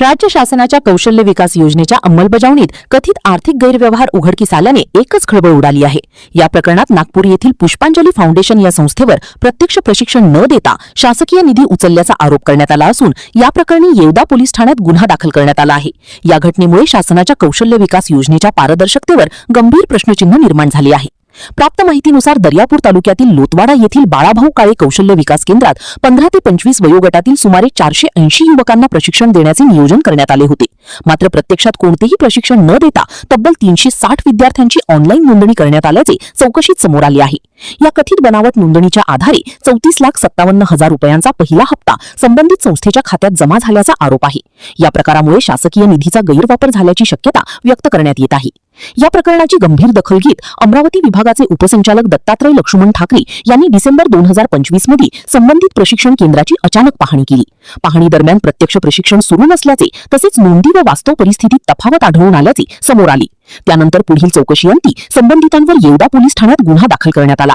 राज्य शासनाच्या कौशल्य विकास योजनेच्या अंमलबजावणीत कथित आर्थिक गैरव्यवहार उघडकीस आल्याने एकच खळबळ उडाली आहे। या प्रकरणात नागपूर येथील पुष्पांजली फाउंडेशन या संस्थेवर प्रत्यक्ष प्रशिक्षण न देता शासकीय निधी उचलल्याचा आरोप करण्यात आला असून या प्रकरणी येवदा पोलीस ठाण्यात गुन्हा दाखल करण्यात आला आहे। या घटनेमुळे शासनाच्या कौशल्य विकास योजनेच्या पारदर्शकतेवर गंभीर प्रश्नचिन्ह निर्माण झाले आहे। प्राप्त माहितीनुसार दर्यापूर तालुक्यातील लोतवाडा येथील बाळाभाऊ काळे कौशल्य विकास केंद्रात 15 ते 25 वयोगटातील सुमारे 480 युवकांना प्रशिक्षण देण्याचे नियोजन करण्यात आले होते। मात्र प्रत्यक्षात कोणतेही प्रशिक्षण न देता तब्बल 360 विद्यार्थ्यांची ऑनलाईन नोंदणी करण्यात आल्याचे चौकशीत समोर आले आहे। या कथित बनावट नोंदणीच्या आधारे 34,57,000 रुपयांचा पहिला हप्ता संबंधित संस्थेच्या खात्यात जमा झाल्याचा आरोप आहे। या प्रकारामुळे शासकीय निधीचा गैरवापर झाल्याची शक्यता व्यक्त करण्यात येत आहे। या प्रकरणाची गंभीर दखल घेत अमरावती विभागाचे उपसंचालक दत्तात्रय लक्ष्मण ठाकरे यांनी डिसेंबर 2025 मध्ये संबंधित प्रशिक्षण केंद्राची अचानक पाहणी केली। पाहणी दरम्यान प्रत्यक्ष प्रशिक्षण सुरू नसल्याचे तसेच नोंदी व वास्तव परिस्थितीत तफावत आढळून आल्याचे समोर आले। त्यानंतर पुढील चौकशीअंती संबंधितांवर येवदा पोलीस ठाण्यात गुन्हा दाखल करण्यात आला।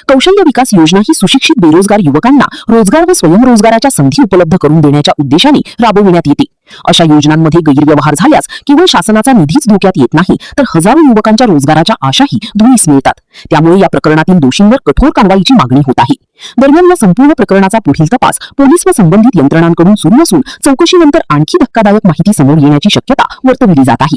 कौशल्य विकास योजना ही सुशिक्षित बेरोजगार युवकांना रोजगार व स्वयंरोजगाराच्या संधी उपलब्ध करून देण्याच्या उद्देशाने राबविण्यात येते। अशा योजनांमध्ये गैरव्यवहार झाल्यास केवळ शासनाचा निधीच धोक्यात येत नाही तर हजारो युवकांच्या रोजगाराच्या आशाही धुळीस मिळतात। त्यामुळे या प्रकरणातील दोषींवर कठोर कारवाईची मागणी होत आहे। दरम्यान या संपूर्ण प्रकरणाचा पुढील तपास पोलीस व संबंधित यंत्रणांकडून सुरू असून चौकशीनंतर आणखी धक्कादायक माहिती समोर येण्याची शक्यता वर्तवली जात आहे।